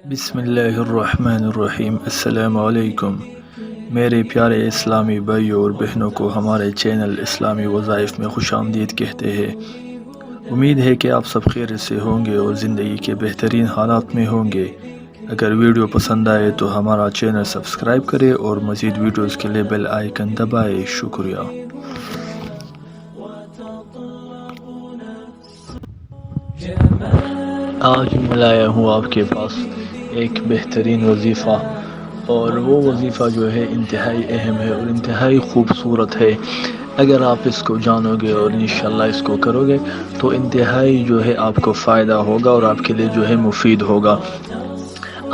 بسم اللہ الرحمن الرحیم۔ السلام علیکم میرے پیارے اسلامی بھائیوں اور بہنوں کو ہمارے چینل اسلامی وظائف میں خوش آمدید کہتے ہیں۔ امید ہے کہ آپ سب خیریت سے ہوں گے اور زندگی کے بہترین حالات میں ہوں گے۔ اگر ویڈیو پسند آئے تو ہمارا چینل سبسکرائب کرے اور مزید ویڈیوز کے لیے بیل آئیکن دبائے۔ شکریہ۔ آج میں لایا ہوں آپ کے پاس ایک بہترین وظیفہ، اور وہ وظیفہ جو ہے انتہائی اہم ہے اور انتہائی خوبصورت ہے۔ اگر آپ اس کو جانو گے اور انشاءاللہ اس کو کرو گے تو انتہائی جو ہے آپ کو فائدہ ہوگا اور آپ کے لیے جو ہے مفید ہوگا۔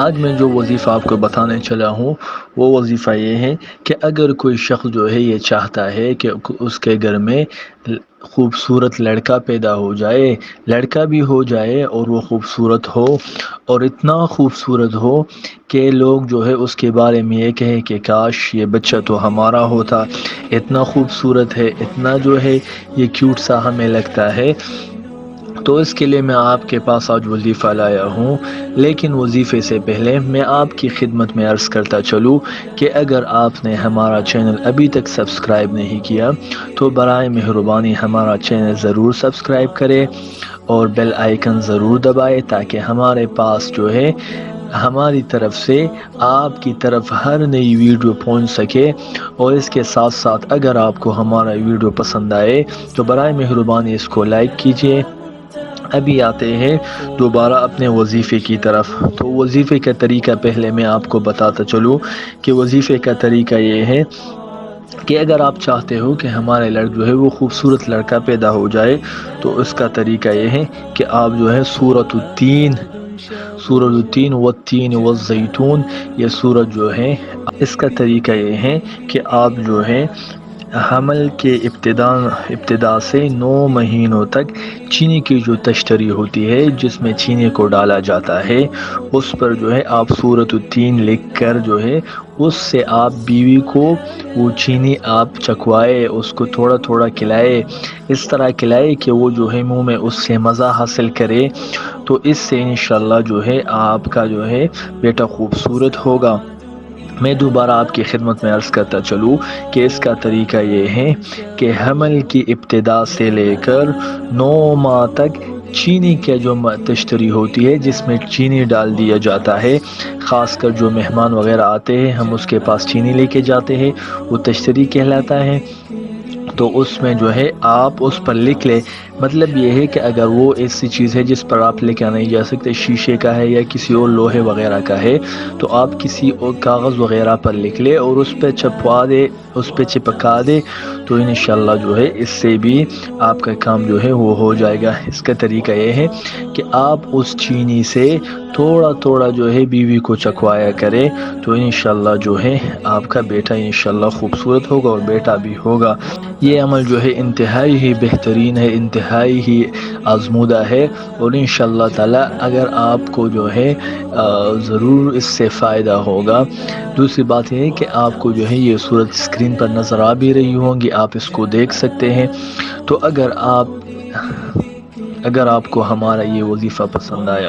آج میں جو وظیفہ آپ کو بتانے چلا ہوں وہ وظیفہ یہ ہے کہ اگر کوئی شخص جو ہے یہ چاہتا ہے کہ اس کے گھر میں خوبصورت لڑکا پیدا ہو جائے، لڑکا بھی ہو جائے اور وہ خوبصورت ہو، اور اتنا خوبصورت ہو کہ لوگ جو ہے اس کے بارے میں یہ کہیں کہ کاش یہ بچہ تو ہمارا ہوتا، اتنا خوبصورت ہے، اتنا جو ہے یہ کیوٹ سا ہمیں لگتا ہے۔ تو اس کے لیے میں آپ کے پاس آج وظیفہ لایا ہوں، لیکن وظیفے سے پہلے میں آپ کی خدمت میں عرض کرتا چلوں کہ اگر آپ نے ہمارا چینل ابھی تک سبسکرائب نہیں کیا تو برائے مہربانی ہمارا چینل ضرور سبسکرائب کرے اور بیل آئیکن ضرور دبائے، تاکہ ہمارے پاس جو ہے ہماری طرف سے آپ کی طرف ہر نئی ویڈیو پہنچ سکے۔ اور اس کے ساتھ ساتھ اگر آپ کو ہمارا ویڈیو پسند آئے تو برائے مہربانی اس کو لائک کیجئے۔ ابھی آتے ہیں دوبارہ اپنے وظیفے کی طرف۔ تو وظیفے کا طریقہ پہلے میں آپ کو بتاتا چلوں کہ وظیفے کا طریقہ یہ ہے کہ اگر آپ چاہتے ہو کہ ہمارے جو ہے وہ خوبصورت لڑکا پیدا ہو جائے تو اس کا طریقہ یہ ہے کہ آپ جو ہے سورۃ التین والتین والزیتون، یہ سورت جو ہے اس کا طریقہ یہ ہے کہ آپ جو ہے حمل کے ابتدا سے 9 مہینوں تک چینی کی جو تشتری ہوتی ہے جس میں چینی کو ڈالا جاتا ہے، اس پر جو ہے آپ سورۃ التین لکھ کر جو ہے اس سے آپ بیوی کو وہ چینی آپ چکھوائے، اس کو تھوڑا تھوڑا کھلائے، اس طرح کھلائے کہ وہ جو ہے منہ میں اس سے مزہ حاصل کرے، تو اس سے انشاءاللہ جو ہے آپ کا جو ہے بیٹا خوبصورت ہوگا۔ میں دوبارہ آپ کی خدمت میں عرض کرتا چلوں کہ اس کا طریقہ یہ ہے کہ حمل کی ابتدا سے لے کر 9 ماہ تک چینی کے جو تشتری ہوتی ہے جس میں چینی ڈال دیا جاتا ہے، خاص کر جو مہمان وغیرہ آتے ہیں ہم اس کے پاس چینی لے کے جاتے ہیں، وہ تشتری کہلاتا ہے۔ تو اس میں جو ہے آپ اس پر لکھ لیں، مطلب یہ ہے کہ اگر وہ ایسی چیز ہے جس پر آپ لے کے نہیں جا سکتے، شیشے کا ہے یا کسی اور لوہے وغیرہ کا ہے، تو آپ کسی اور کاغذ وغیرہ پر لکھ لے اور اس پہ چھپوا دے، اس پہ چپکا دے، تو انشاءاللہ جو ہے اس سے بھی آپ کا کام جو ہے وہ ہو جائے گا۔ اس کا طریقہ یہ ہے کہ آپ اس چینی سے تھوڑا تھوڑا جو ہے بیوی کو چکھوایا کرے، تو انشاءاللہ جو ہے آپ کا بیٹا انشاءاللہ خوبصورت ہوگا اور بیٹا بھی ہوگا۔ یہ عمل جو ہے انتہائی ہی بہترین ہے، انتہائی ہی آزمودہ ہے، اور انشاءاللہ تعالی اگر آپ کو جو ہے ضرور اس سے فائدہ ہوگا۔ دوسری بات یہ ہے کہ آپ کو جو ہے یہ صورت اسکرین پر نظر آ بھی رہی ہوں گی، آپ اس کو دیکھ سکتے ہیں۔ تو اگر آپ کو ہمارا یہ وظیفہ پسند آیا